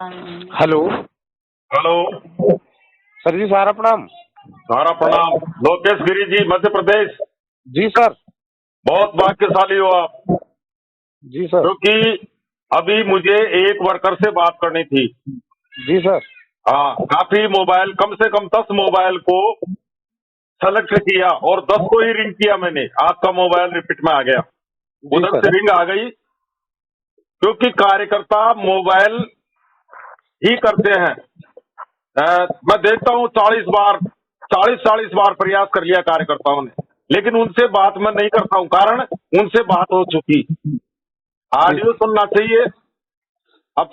Hello. Hello. Sir जी, सारा प्रणाम। सारा प्रणाम। लोकेश गिरी जी, मध्य प्रदेश। जी सर। बहुत भाग्यशाली हो आप, जी सर। क्योंकि अभी मुझे एक वर्कर से बात करनी थी। जी सर। हाँ, काफी मोबाइल, कम से कम 10 मोबाइल को सेलेक्ट किया और 10 को ही रिंग किया मैंने। आपका मोबाइल रिपीट में आ गया, जी उधर सर। से रिंग आ गई, क्योंकि कार्यकर्ता मोबाइल ही करते हैं। मैं देखता हूँ 40 बार प्रयास कर लिया कार्यकर्ताओं ने, लेकिन उनसे बात मैं नहीं करता हूँ, कारण उनसे बात हो चुकी। जी ऑडियो सुनना चाहिए। अब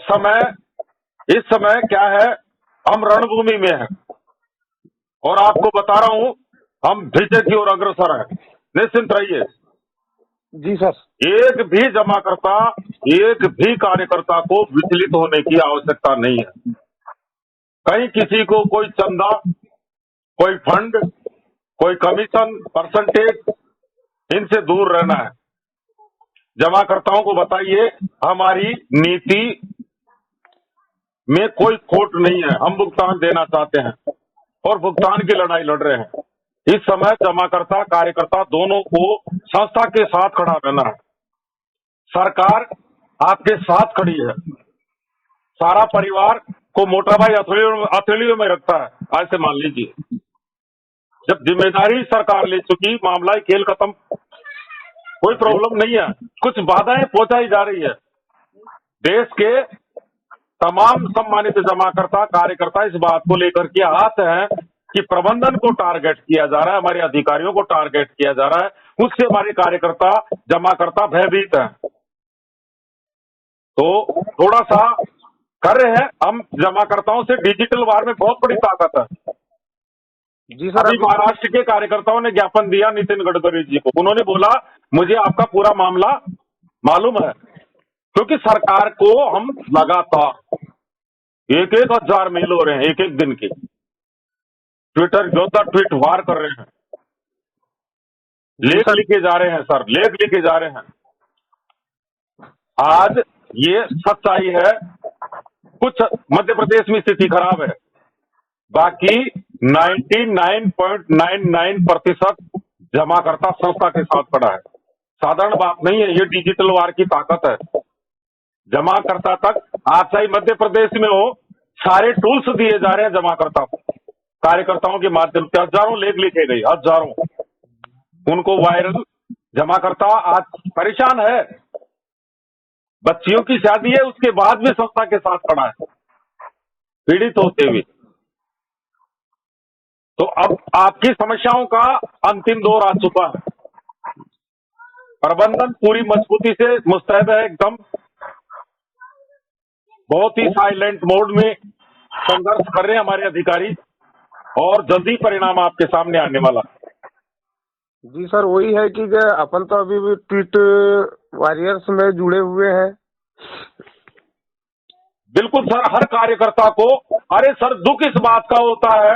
इस समय क्या है, हम रणभूमि में हैं और आपको बता रहा हूँ, हम विजय की ओर अग्रसर हैं। निश्चिंत रहिए। जी सर। एक भी कार्यकर्ता को विचलित होने की आवश्यकता नहीं है। कहीं किसी को कोई चंदा, कोई फंड, कोई कमीशन, परसेंटेज, इनसे दूर रहना है। जमाकर्ताओं को बताइए, हमारी नीति में कोई खोट नहीं है। हम भुगतान देना चाहते हैं और भुगतान की लड़ाई लड़ रहे हैं। इस समय जमाकर्ता कार्यकर्ता दोनों को संस्था के साथ खड़ा रहना है। सरकार आपके साथ खड़ी है। सारा परिवार को मोटा भाई हथेलियों में रखता है। ऐसे मान लीजिए, जब जिम्मेदारी सरकार ले चुकी, मामला खेल खत्म, कोई प्रॉब्लम नहीं है। कुछ बाधाएं पहुंचाई जा रही है। देश के तमाम सम्मानित जमाकर्ता कार्यकर्ता इस बात को लेकर के आते हैं कि प्रबंधन को टारगेट किया जा रहा है, हमारे अधिकारियों को टारगेट किया जा रहा है, उससे हमारे कार्यकर्ता जमाकर्ता भयभीत हैं। तो थोड़ा सा कर रहे हैं हम। जमाकर्ताओं से डिजिटल वार में बहुत बड़ी ताकत है। जी सर। अभी महाराष्ट्र के कार्यकर्ताओं ने ज्ञापन दिया नितिन गडकरी जी को। उन्होंने बोला, मुझे आपका पूरा मामला मालूम है, क्योंकि सरकार को हम लगातार 1,000 मेल हो रहे हैं एक एक दिन के। ट्विटर योद्धा ट्वीट वार कर रहे हैं, जी लेख सर। लिखे जा रहे हैं सर, लेख लिखे जा रहे हैं। आज ये सच्चाई है। कुछ मध्य प्रदेश में स्थिति खराब है, बाकी 99.99% जमाकर्ता संस्था के साथ खड़ा है। साधारण बात नहीं है, ये डिजिटल वार की ताकत है। जमाकर्ता तक आज चाहे मध्य प्रदेश में हो, सारे टूल्स दिए जा रहे हैं जमाकर्ता को। कार्यकर्ताओं के माध्यम से हजारों लेख लिखे गए, हजारों, उनको वायरल। जमाकर्ता आज परेशान है, बच्चियों की शादी है, उसके बाद भी संस्था के साथ खड़ा है, पीड़ित होते हुए। तो अब आपकी समस्याओं का अंतिम दौर आ चुका है। प्रबंधन पूरी मजबूती से मुस्तैद है, एकदम बहुत ही साइलेंट मोड में संघर्ष कर रहे हैं हमारे अधिकारी, और जल्दी परिणाम आपके सामने आने वाला। जी सर, वही है कि अपन तो अभी भी ट्वीट वॉरियर्स में जुड़े हुए हैं। बिल्कुल सर, हर कार्यकर्ता को, अरे सर, दुख इस बात का होता है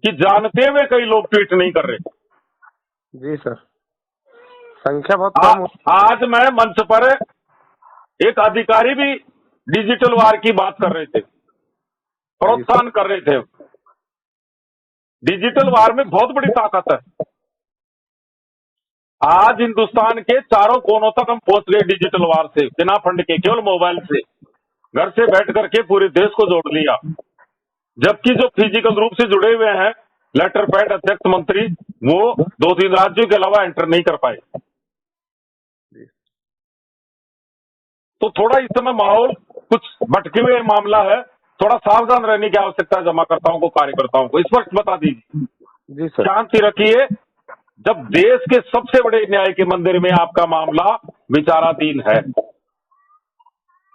कि जानते हुए कई लोग ट्वीट नहीं कर रहे। जी सर, संख्या बहुत कम हो। आज मैं मंच पर एक अधिकारी भी डिजिटल वार की बात कर रहे थे, प्रोत्साहन कर रहे थे। डिजिटल वार में बहुत बड़ी ताकत है। आज हिंदुस्तान के चारों कोनों तक हम पहुंच गए डिजिटल वार से, बिना फंड के, केवल मोबाइल से, घर से बैठ करके पूरे देश को जोड़ लिया। जबकि जो फिजिकल रूप से जुड़े हुए हैं, लेटर पैड अध्यक्ष मंत्री, वो 2-3 राज्यों के अलावा एंटर नहीं कर पाए। तो थोड़ा इस समय माहौल कुछ भटके हुए मामला है। थोड़ा सावधान रहने की आवश्यकता है जमाकर्ताओं को, कार्यकर्ताओं को। स्पष्ट बता दीजिए, जी सर। शांति रखिए। जब देश के सबसे बड़े न्याय के मंदिर में आपका मामला विचाराधीन है,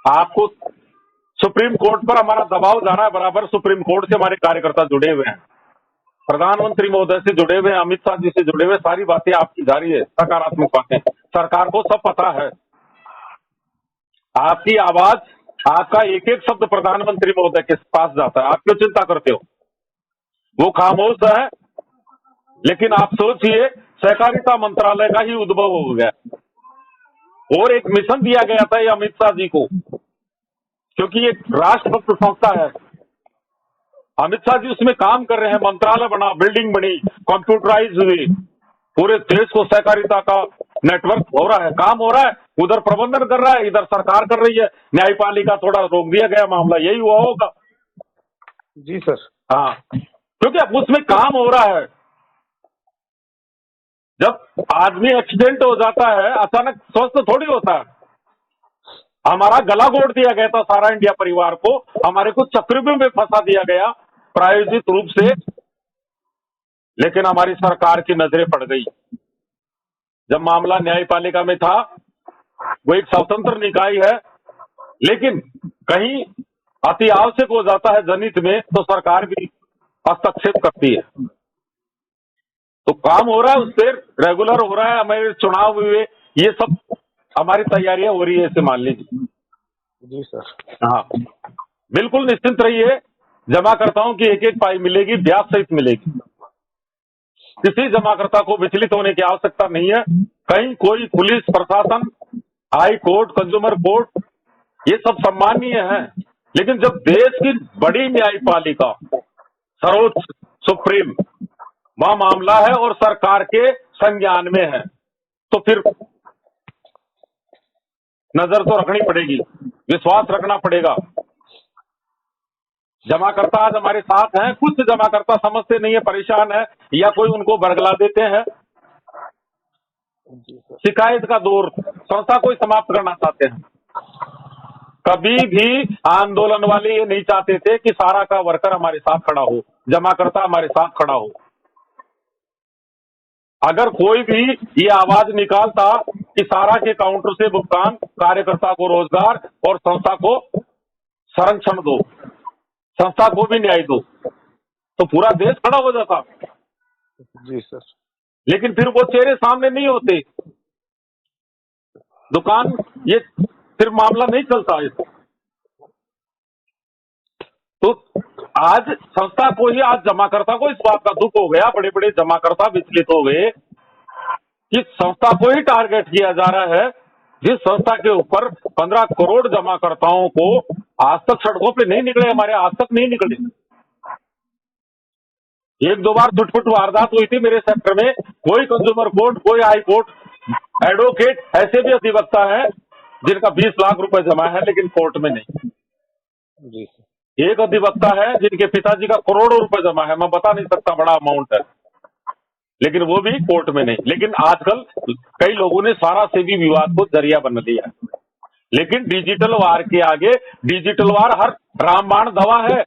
आपको सुप्रीम कोर्ट पर हमारा दबाव जाना है बराबर। सुप्रीम कोर्ट से हमारे कार्यकर्ता जुड़े हुए हैं, प्रधानमंत्री महोदय से जुड़े हुए हैं, अमित शाह जी से जुड़े हुए, सारी बातें आपकी जा रही है, सकारात्मक बातें। सरकार को सब पता है। आपकी आवाज, आपका एक एक शब्द प्रधानमंत्री महोदय के पास जाता है। आप क्यों चिंता करते हो? वो खामोश है, लेकिन आप सोचिए, सहकारिता मंत्रालय का ही उद्भव हो गया और एक मिशन दिया गया था ये अमित शाह जी को क्योंकि ये राष्ट्रभक्त संस्था है। अमित शाह जी उसमें काम कर रहे हैं, मंत्रालय बना, बिल्डिंग बनी, कंप्यूटराइज हुई, पूरे देश को सहकारिता का नेटवर्क हो रहा है, काम हो रहा है। उधर प्रबंधन कर रहा है, इधर सरकार कर रही है। न्यायपालिका थोड़ा रोक दिया गया, मामला यही हुआ होगा। जी सर। हाँ, क्योंकि अब उसमें काम हो रहा है। जब आदमी एक्सीडेंट हो जाता है, अचानक स्वस्थ थोड़ी होता है। हमारा गला घोट दिया गया था सारा इंडिया परिवार को, हमारे को चक्रव्यूह में फंसा दिया गया प्रायोजित रूप से, लेकिन हमारी सरकार की नजरें पड़ गई। जब मामला न्यायपालिका में था, वो एक स्वतंत्र निकाय है, लेकिन कहीं अति आवश्यक हो जाता है जनहित में, तो सरकार भी हस्तक्षेप करती है। तो काम हो रहा है, उससे रेगुलर हो रहा है, हमारे चुनाव हुए, ये सब हमारी तैयारियां हो रही है, इसे मान लीजिए। जी सर। हाँ, बिल्कुल निश्चिंत रहिए, जमाकर्ताओं की एक एक पाई मिलेगी, ब्याज सहित मिलेगी। किसी जमाकर्ता को विचलित होने की आवश्यकता नहीं है। कहीं कोई पुलिस प्रशासन, हाई कोर्ट, कंज्यूमर कोर्ट, ये सब सम्माननीय है, लेकिन जब देश की बड़ी न्यायपालिका, सर्वोच्च सुप्रीम, वह मामला है और सरकार के संज्ञान में है, तो फिर नजर तो रखनी पड़ेगी, विश्वास रखना पड़ेगा। जमाकर्ता आज हमारे साथ हैं। कुछ जमाकर्ता समझते नहीं है, परेशान है, या कोई उनको बरगला देते हैं। शिकायत का दौर संस्था को ही समाप्त करना चाहते हैं। कभी भी आंदोलन वाले ये नहीं चाहते थे कि सारा का वर्कर हमारे साथ खड़ा हो, जमाकर्ता हमारे साथ खड़ा हो। अगर कोई भी ये आवाज निकालता कि सारा के काउंटर से भुगतान, कार्यकर्ता को रोजगार और संस्था को संरक्षण दो, संस्था को भी न्याय दो, तो पूरा देश खड़ा हो जाता। जी सर। लेकिन फिर वो चेहरे सामने नहीं होते, दुकान, ये फिर मामला नहीं चलता है। तो आज संस्था को ही, आज जमाकर्ता को इस बात का दुख हो गया, बड़े बड़े जमाकर्ता विचलित हो गए कि संस्था को ही टारगेट किया जा रहा है, जिस संस्था के ऊपर 15 करोड़ जमाकर्ताओं को आज तक सड़कों पे नहीं निकले, हमारे आज तक नहीं निकले। एक दो बार छुटपुट वारदात हुई थी मेरे सेक्टर में, कोई कंज्यूमर कोर्ट, कोई हाई कोर्ट, एडवोकेट, ऐसे भी अधिवक्ता हैं जिनका 20 लाख रुपए जमा है लेकिन कोर्ट में नहीं। जी। एक अधिवक्ता है जिनके पिताजी का करोड़ों रुपए जमा है, मैं बता नहीं सकता, बड़ा अमाउंट है, लेकिन वो भी कोर्ट में नहीं। लेकिन आजकल कई लोगों ने सारा से भी विवाद को जरिया बना लिया, लेकिन डिजिटल वार के आगे, डिजिटल वार हर रामबाण दवा है।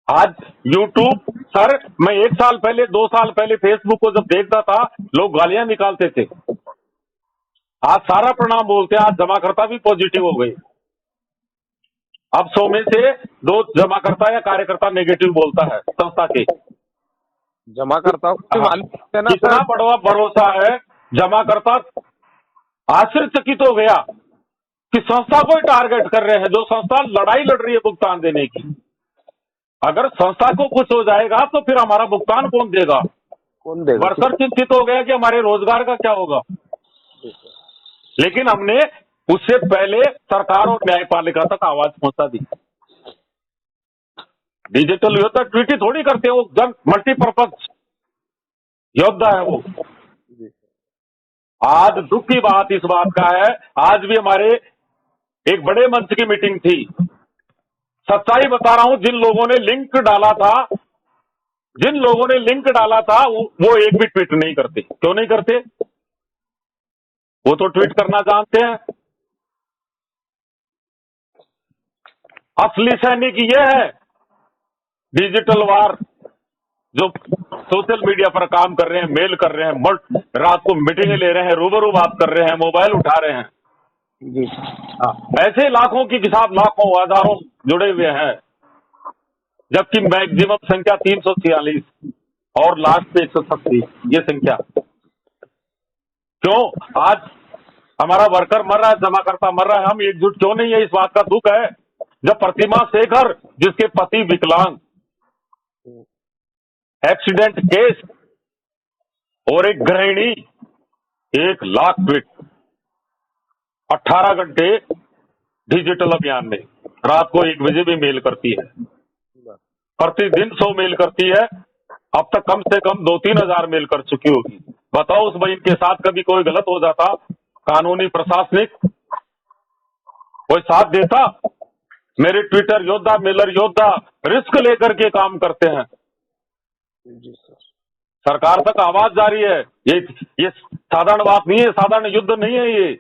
आज यूट्यूब, सर मैं 1 साल पहले, 2 साल पहले फेसबुक को जब देखता था, लोग गालियां निकालते थे, आज सारा प्रणाम बोलते हैं। आज जमाकर्ता भी पॉजिटिव हो गए। अब 100 में से 2 जमाकर्ता या कार्यकर्ता नेगेटिव बोलता है संस्था के। जमाकर्ताओं को मालूम है ना कितना सर। बड़ा भरोसा है, जमाकर्ता आश्चर्यचकित हो गया कि संस्था को ही टारगेट कर रहे हैं, जो संस्था लड़ाई लड़ रही है भुगतान देने की। अगर संस्था को कुछ हो जाएगा तो फिर हमारा भुगतान कौन देगा? कौन देगा? वर्कर चिंतित हो गया कि हमारे रोजगार का क्या होगा। लेकिन हमने उससे पहले सरकार और न्यायपालिका तक आवाज पहुंचा दी। डिजिटल योद्धा ट्वीट ही थोड़ी करते हैं, वो जन मल्टीपर्पज योद्धा है वो। आज दुख की बात इस बात का है, आज भी हमारे एक बड़े मंच की मीटिंग थी। सच्चाई बता रहा हूं, जिन लोगों ने लिंक डाला था, वो एक भी ट्वीट नहीं करते। क्यों नहीं करते? वो तो ट्वीट करना जानते हैं। असली सैनिक ये है, डिजिटल वार, जो सोशल मीडिया पर काम कर रहे हैं, मेल कर रहे हैं, रात को मीटिंगें ले रहे हैं, रूबरू बात कर रहे हैं, मोबाइल उठा रहे हैं। जी। ऐसे लाखों की हिसाब, लाखों हजारों जुड़े हुए हैं, जबकि मैक्सिमम संख्या 346 और लास्ट पे 136, ये संख्या। क्यों आज हमारा वर्कर मर रहा है, जमाकर्ता मर रहा है, हम एकजुट क्यों नहीं है? इस बात का दुख है। जब प्रतिमा शेखर, जिसके पति विकलांग, एक्सीडेंट केस, और एक गृहिणी 1 लाख ट्वीट, 18 घंटे डिजिटल अभियान में। रात को 1 बजे भी मेल करती है, प्रतिदिन 100 मेल करती है। अब तक कम से कम 2-3 हजार मेल कर चुकी होगी। बताओ उस बहन के साथ कभी कोई गलत हो जाता, कानूनी प्रशासनिक कोई साथ देता? मेरे ट्विटर योद्धा, मेलर योद्धा रिस्क लेकर के काम करते हैं। जी सर। सरकार तक आवाज जारी है। ये साधारण बात नहीं है, साधारण युद्ध नहीं है ये।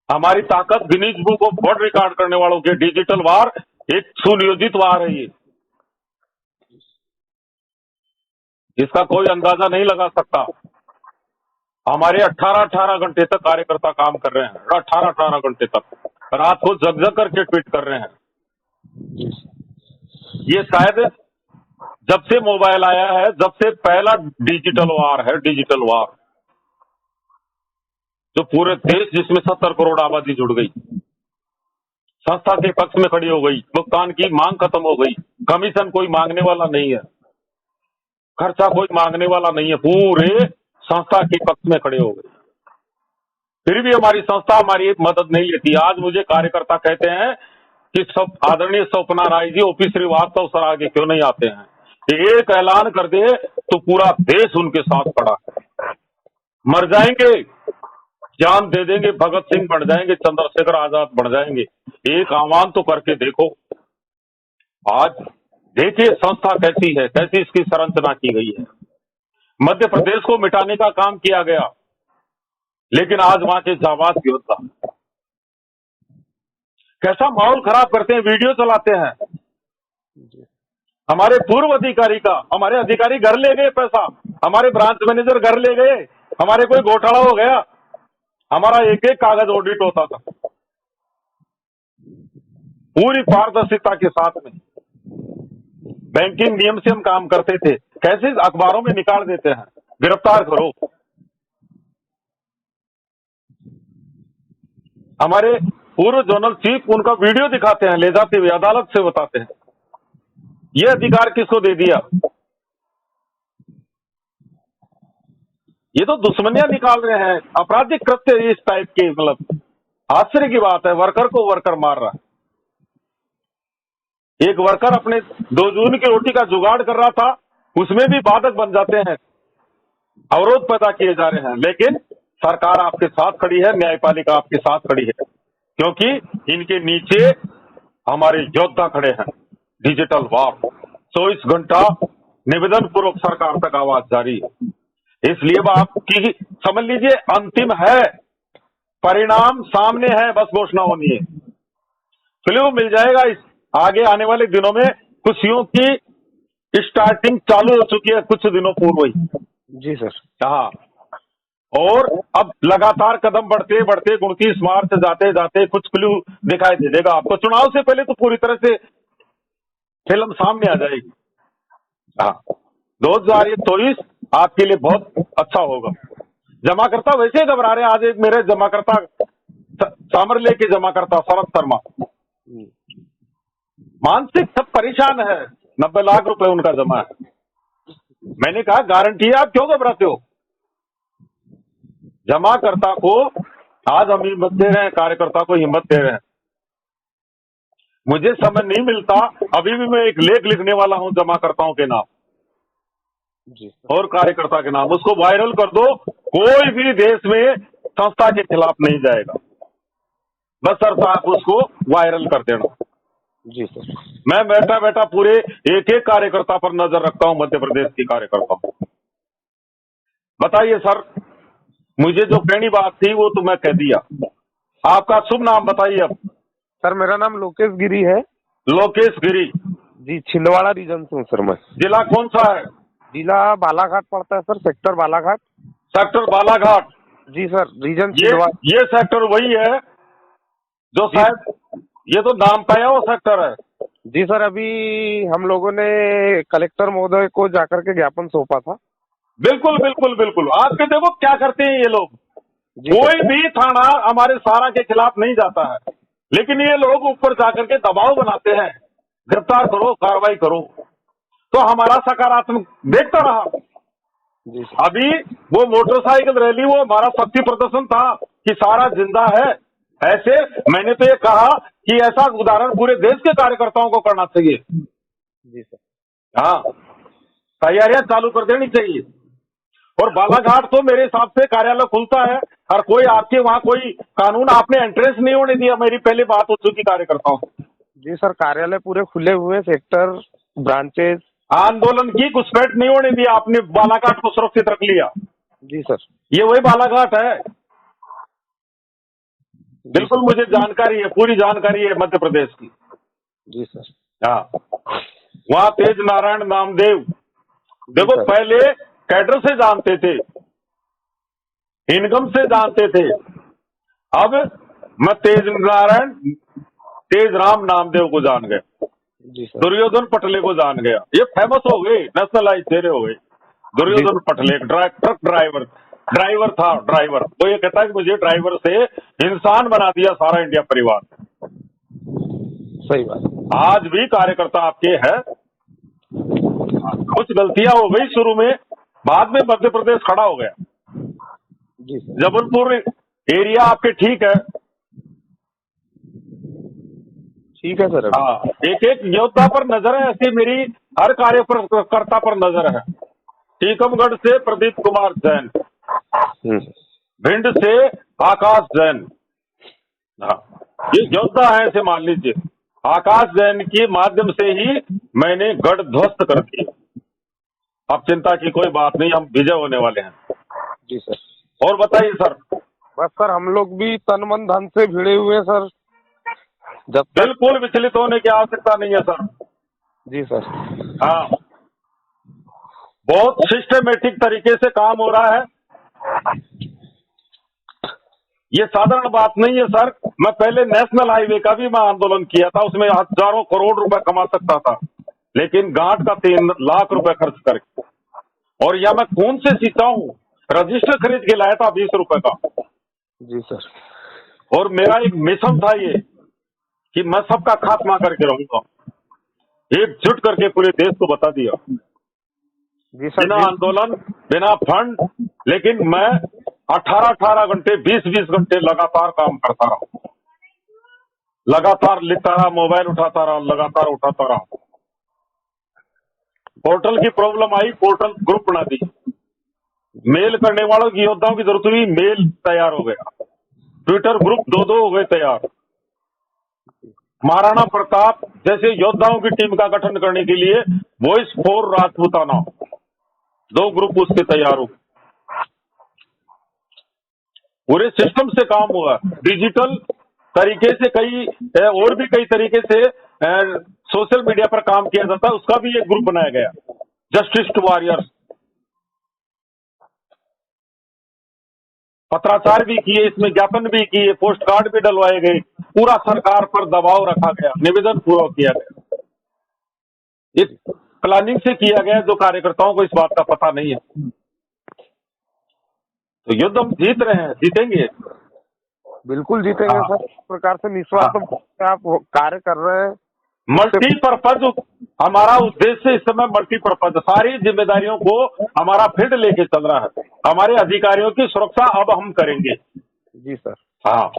हमारी ताकत Guinness book of world record करने वालों के डिजिटल वार एक सुनियोजित वार है ये। इसका कोई अंदाजा नहीं लगा सकता। हमारे 18-18 घंटे तक कार्यकर्ता काम कर रहे हैं, 18-18 घंटे तक रात को जग जग करके ट्वीट कर रहे हैं। ये शायद जब से मोबाइल आया है, जब से पहला डिजिटल वार है, डिजिटल वार जो पूरे देश जिसमें 70 करोड़ आबादी जुड़ गई, संस्था के पक्ष में खड़ी हो गई, भुगतान की मांग खत्म हो गई, कमीशन कोई मांगने वाला नहीं है, खर्चा कोई मांगने वाला नहीं है, पूरे संस्था के पक्ष में खड़े हो गए। फिर भी हमारी संस्था हमारी एक मदद नहीं लेती। आज मुझे कार्यकर्ता कहते हैं कि सब आदरणीय स्वप्ना राय जी, ओपी श्रीवास्तव सर आगे क्यों नहीं आते हैं? एक ऐलान कर दे तो पूरा देश उनके साथ खड़ा है। मर जाएंगे, जान दे देंगे, भगत सिंह बन जाएंगे, चंद्रशेखर आजाद बन जाएंगे। एक आह्वान तो करके देखो। आज देखिए संस्था कैसी है, कैसी इसकी संरचना की गई है। मध्य प्रदेश को मिटाने का काम किया गया, लेकिन आज वहां के जाबाज योद्धा कैसा माहौल खराब करते हैं, वीडियो चलाते हैं। हमारे पूर्व अधिकारी का, हमारे अधिकारी घर ले गए पैसा, हमारे ब्रांच मैनेजर घर ले गए, हमारे कोई घोटाला हो गया, हमारा एक एक कागज ऑडिट होता था पूरी पारदर्शिता के साथ में। बैंकिंग नियम से हम काम करते थे। कैसे अखबारों में निकाल देते हैं, गिरफ्तार करो। हमारे पूर्व जोनल चीफ उनका वीडियो दिखाते हैं, ले जाते हुए अदालत से बताते हैं ये अधिकार किसको दे दिया। ये तो दुश्मनियां निकाल रहे हैं, आपराधिक कृत्य इस टाइप के। मतलब आश्चर्य की बात है, वर्कर को वर्कर मार रहा है। एक वर्कर अपने 2 जून की रोटी का जुगाड़ कर रहा था, उसमें भी बाधक बन जाते हैं, अवरोध पैदा किए जा रहे हैं। लेकिन सरकार आपके साथ खड़ी है, न्यायपालिका आपके साथ खड़ी है, क्योंकि इनके नीचे हमारे योद्धा खड़े हैं। डिजिटल वार 24 घंटा निवेदन पूर्वक सरकार तक आवाज जारी है। इसलिए आपकी समझ लीजिए अंतिम है, परिणाम सामने है, बस घोषणा होनी है। क्ल्यू मिल जाएगा। इस आगे आने वाले दिनों में खुशियों की स्टार्टिंग चालू हो चुकी है कुछ दिनों पूर्व ही। जी सर। हाँ, और अब लगातार कदम बढ़ते बढ़ते 29 मार्च जाते जाते कुछ क्ल्यू दिखाई दे देगा आपको। चुनाव से पहले तो पूरी तरह से फिल्म सामने आ जाएगी। हाँ, 2024 आपके लिए बहुत अच्छा होगा। जमाकर्ता वैसे ही घबरा रहे हैं। आज एक मेरे जमाकर्ता सामरले के जमाकर्ता शरद शर्मा मानसिक सब परेशान है, 90 लाख रुपए उनका जमा है। मैंने कहा गारंटी है, आप क्यों घबराते हो? जमाकर्ता को आज हम हिम्मत दे रहे हैं, कार्यकर्ता को हिम्मत दे रहे हैं। मुझे समय नहीं मिलता, अभी भी मैं एक लेख लिखने वाला हूं जमाकर्ताओं के नाम जी और कार्यकर्ता के नाम। उसको वायरल कर दो, कोई भी देश में संस्था के खिलाफ नहीं जाएगा, बस सर आप उसको वायरल कर देना। जी सर। मैं बैठा बैठा पूरे एक एक कार्यकर्ता पर नजर रखता हूं, मध्य प्रदेश की कार्यकर्ता। बताइए सर, मुझे जो कहनी बात थी वो तो मैं कह दिया। आपका शुभ नाम बताइए अब। सर मेरा नाम लोकेश गिरी है। लोकेश गिरी जी, छिंदवाड़ा रीजन से हूँ सर मैं। जिला कौन सा है? जिला बालाघाट पड़ता है sir, sector Balaghat. Sector Balaghat. जी सर, रीजन ये छिंदवाड़ा। ये सेक्टर वही है जो शायद ये तो नाम पाया वो सेक्टर है। जी सर, अभी हम लोगों ने कलेक्टर महोदय को जाकर के ज्ञापन सौंपा था। बिल्कुल बिल्कुल बिल्कुल। आपके देखो क्या करते हैं ये लोग, जी कोई भी थाना हमारे सारा के खिलाफ नहीं जाता है, लेकिन ये लोग ऊपर जाकर के दबाव बनाते हैं, गिरफ्तार करो, कार्रवाई करो। तो हमारा सकारात्मक देखता रहा। जी सर। अभी वो मोटरसाइकिल रैली, वो हमारा शक्ति प्रदर्शन था कि सारा जिंदा है, ऐसे मैंने तो ये कहा कि ऐसा उदाहरण पूरे देश के कार्यकर्ताओं को करना चाहिए। जी सर। हाँ, तैयारियां चालू कर देनी चाहिए। और बालाघाट तो मेरे हिसाब से कार्यालय खुलता है, और कोई आपके वहां कोई कानून आपने एंट्रेंस नहीं होने दिया। मेरी पहले बात हो चुकी कार्यकर्ताओं से। जी सर, कार्यालय पूरे खुले हुए, सेक्टर, ब्रांचेज। आंदोलन की घुसपैठ नहीं होने दिया, आपने बालाघाट को सुरक्षित रख लिया। जी सर। ये वही बालाघाट है। जी बिल्कुल सर। मुझे जानकारी है, पूरी जानकारी है मध्य प्रदेश की। जी सर। हाँ, वहां तेज नारायण नामदेव, जी देखो सर। पहले कैडर से जानते थे, इनकम से जानते थे। अब मैं तेज राम नामदेव को जान गया, जी सर। दुर्योधन पटले को जान गया। ये फेमस हो गए, नेशनलाइज चेहरे हो गए। जी दुर्योधन पटले ट्रक ड्राइवर था। ड्राइवर तो ये कहता है कि मुझे ड्राइवर से इंसान बना दिया सारा इंडिया परिवार। सही बात। आज भी कार्यकर्ता आपके हैं। कुछ गलतियां हो गई शुरू में, बाद में मध्य प्रदेश खड़ा हो गया। जी सर। जबलपुर एरिया आपके ठीक है। ठीक है सर। हाँ, एक एक योद्धा पर नजर है, ऐसी मेरी हर कार्यकर्ता पर नजर है। टीकमगढ़ से प्रदीप कुमार जैन, भिंड से आकाश जैन। हाँ, ये योद्धा है, ऐसे मान लीजिए। आकाश जैन के माध्यम से ही मैंने गढ़ ध्वस्त कर दिया। अब चिंता की कोई बात नहीं, हम विजय होने वाले हैं। जी सर। और बताइए सर। बस सर, हम लोग भी तन मन धन से भिड़े हुए हैं सर। जब तक। बिल्कुल विचलित होने की आवश्यकता नहीं है सर। जी सर। हाँ, बहुत सिस्टमेटिक तरीके से काम हो रहा है। ये साधारण बात नहीं है सर। मैं पहले नेशनल हाईवे का भी मैं आंदोलन किया था, उसमें हजारों करोड़ रुपए कमा सकता था, लेकिन गांठ का 3 लाख रुपए खर्च करके। और यह मैं खून से सींचा हूं, रजिस्टर खरीद के लाया था 20 रुपए का। जी सर। और मेरा एक मिशन था ये कि मैं सबका खात्मा करके रहूंगा। एकजुट करके पूरे देश को बता दिया, जी सर। बिना आंदोलन, बिना फंड, लेकिन मैं 18-18 घंटे, 20-20 घंटे लगातार काम करता रहा, लगातार लिखता रहा, मोबाइल उठाता रहा, लगातार उठाता रहा। पोर्टल की प्रॉब्लम आई, पोर्टल ग्रुप बना दी। मेल करने वालों की योद्धाओं की जरूरत हुई, मेल तैयार हो गया। ट्विटर ग्रुप 2-2 हो गए तैयार। महाराणा प्रताप जैसे योद्धाओं की टीम का गठन करने के लिए वॉइस फॉर राजपूताना 2 ग्रुप उसके तैयार हो। पूरे सिस्टम से काम हुआ, डिजिटल तरीके से, कई और भी कई तरीके से सोशल मीडिया पर काम किया जाता है, उसका भी एक ग्रुप बनाया गया, जस्टिस टू वॉरियर्स। पत्राचार भी किए, इसमें ज्ञापन भी किए, पोस्ट कार्ड भी डलवाए गए, पूरा सरकार पर दबाव रखा गया, निवेदन पूरा किया गया। इस प्लानिंग से किया गया, जो कार्यकर्ताओं को इस बात का पता नहीं है। तो युद्ध हम जीत रहे हैं, जीतेंगे। बिल्कुल जीतेंगे हाँ। सर। इस प्रकार से निस्वार्थ आप कार्य कर रहे हैं। मल्टीपर्पज हमारा उद्देश्य इस समय मल्टीपर्पज, सारी जिम्मेदारियों को हमारा फील्ड लेके चल रहा है। हमारे अधिकारियों की सुरक्षा अब हम करेंगे। जी सर। हाँ,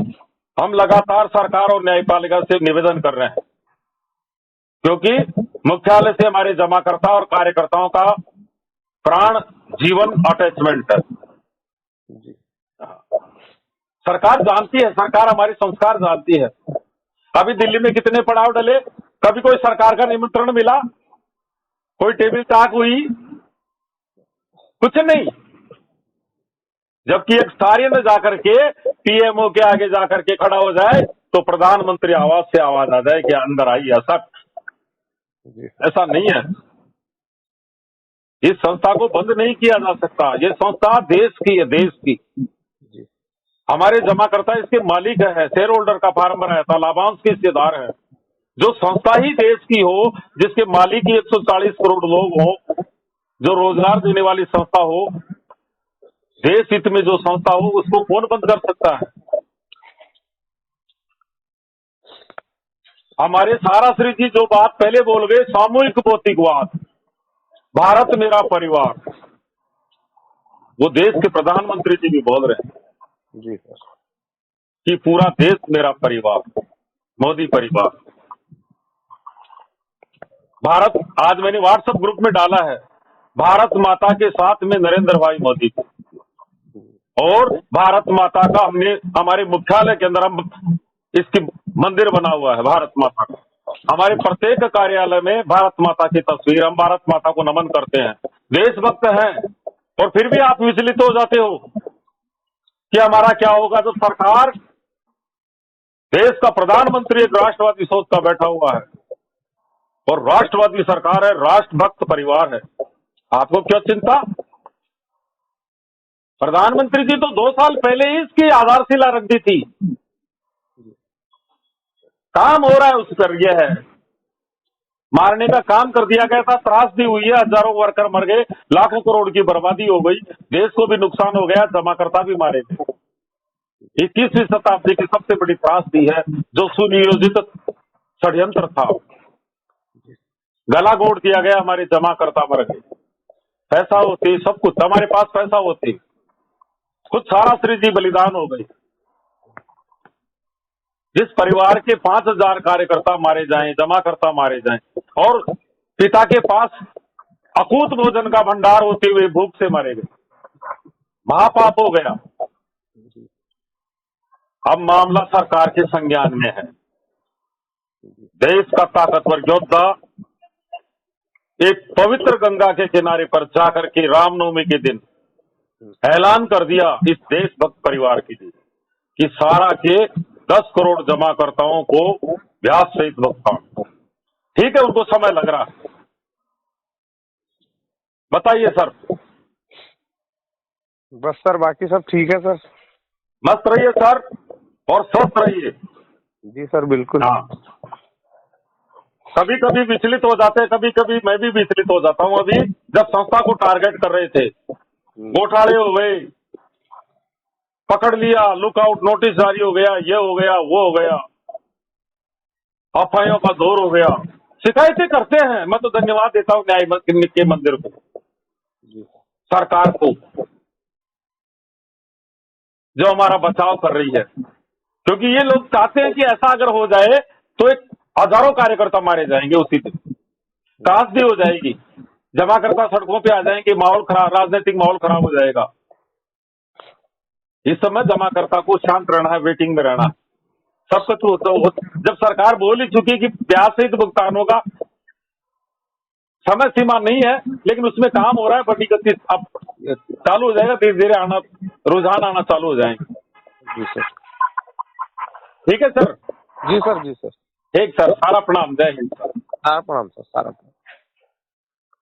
हम लगातार सरकार और न्यायपालिका से निवेदन कर रहे हैं, क्योंकि मुख्यालय से हमारे जमाकर्ता और कार्यकर्ताओं का प्राण जीवन अटैचमेंट है। जी। सरकार जानती है, सरकार हमारी संस्कार जानती है। अभी दिल्ली में कितने पड़ाव डले, कभी कोई सरकार का निमंत्रण मिला, कोई टेबल टॉक हुई, कुछ नहीं। जबकि एक सारियन जाकर के पीएमओ के आगे जाकर के खड़ा हो जाए तो प्रधानमंत्री आवाज से आवाज आ जाए कि अंदर आइए। ऐसा नहीं है। इस संस्था को बंद नहीं किया जा सकता। ये संस्था देश की है, देश की। हमारे जमाकर्ता इसके मालिक है, शेयर होल्डर का फार्म बनाया था, लाभांश के हिस्सेदार है। जो संस्था ही देश की हो, जिसके मालिक ही 140 करोड़ लोग हो, जो रोजगार देने वाली संस्था हो, देश हित में जो संस्था हो, उसको कौन बंद कर सकता है? हमारे सारा श्री जी जो बात पहले बोल गए, सामूहिक भौतिकवाद, भारत मेरा परिवार, वो देश के प्रधानमंत्री जी भी बोल रहे हैं। जी सर। कि पूरा देश मेरा परिवार, मोदी परिवार। भारत, आज मैंने व्हाट्सएप ग्रुप में डाला है, भारत माता के साथ में नरेंद्र भाई मोदी को, और भारत माता का हमने हमारे मुख्यालय के अंदर हम इसकी मंदिर बना हुआ है भारत माता का। हमारे प्रत्येक कार्यालय में भारत माता की तस्वीर, हम भारत माता को नमन करते हैं, देशभक्त हैं। और फिर भी आप विचलित हो जाते हो कि हमारा क्या होगा। तो सरकार, देश का प्रधानमंत्री एक राष्ट्रवादी सोच का बैठा हुआ है, और राष्ट्रवादी सरकार है, राष्ट्रभक्त परिवार है, आपको क्या चिंता। प्रधानमंत्री जी तो 2 साल पहले ही इसकी आधारशिला रख दी थी, काम हो रहा है उस पर। यह है, मारने का काम कर दिया गया था, त्रासदी हुई है, हजारों वर्कर मर गए, लाखों करोड़ की बर्बादी हो गई, देश को भी नुकसान हो गया, जमाकर्ता भी मारे गए। 21वीं शताब्दी की सबसे बड़ी त्रासदी है, जो सुनियोजित षड्यंत्र था, गला घोट दिया गया, हमारे जमाकर्ता मर गए। पैसा होते, सब कुछ हमारे पास पैसा होते, खुद सारा श्री जी बलिदान हो गए। जिस परिवार के 5000 कार्यकर्ता मारे जाएं, जमाकर्ता मारे जाएं, और पिता के पास अकूत भोजन का भंडार होते हुए भूख से मारे गए, महापाप हो गया। अब मामला सरकार के संज्ञान में है। देश का ताकतवर योद्धा एक पवित्र गंगा के किनारे पर जाकर के रामनवमी के दिन ऐलान कर दिया इस देशभक्त परिवार के लिए कि सारा के 10 करोड़ जमाकर्ताओं को ब्याज सहित भुगतान। ठीक है, उनको समय लग रहा है। बताइए सर। बस सर, बाकी सब ठीक है सर। मस्त रहिए सर, और स्वस्थ रहिए। जी सर, बिल्कुल। हाँ, कभी कभी विचलित हो जाते हैं, कभी कभी मैं भी विचलित हो जाता हूँ। अभी जब संस्था को टारगेट कर रहे थे, घोटाले हो गए, पकड़ लिया, लुकआउट नोटिस जारी हो गया, ये हो गया, वो हो गया, अफवाहों का दौर हो गया, शिकायतें करते हैं। मैं तो धन्यवाद देता हूँ न्याय के मंदिर को, सरकार को, जो हमारा बचाव कर रही है। क्योंकि ये लोग चाहते हैं कि ऐसा अगर हो जाए तो एक हजारों कार्यकर्ता मारे जाएंगे, उसी दिन त्रासदी हो जाएगी, जमाकर्ता सड़कों पे आ जाएंगे, माहौल खराब, राजनीतिक माहौल खराब हो जाएगा। इस समय जमाकर्ता को शांत रहना है, वेटिंग में रहना। सब कुछ तो जब सरकार बोल ही चुकी कि ब्याज सहित भुगतान होगा, समय सीमा नहीं है, लेकिन उसमें काम हो रहा है, बड़ी गति अब चालू हो जाएगा, धीरे धीरे आना, रुझान आना चालू हो जाएंगे। जी सर। ठीक है सर। जी सर। जी सर। ठीक सर, सारा प्रणाम, जय हिंद सर। सारा प्रणाम सर, सारा प्रणाम।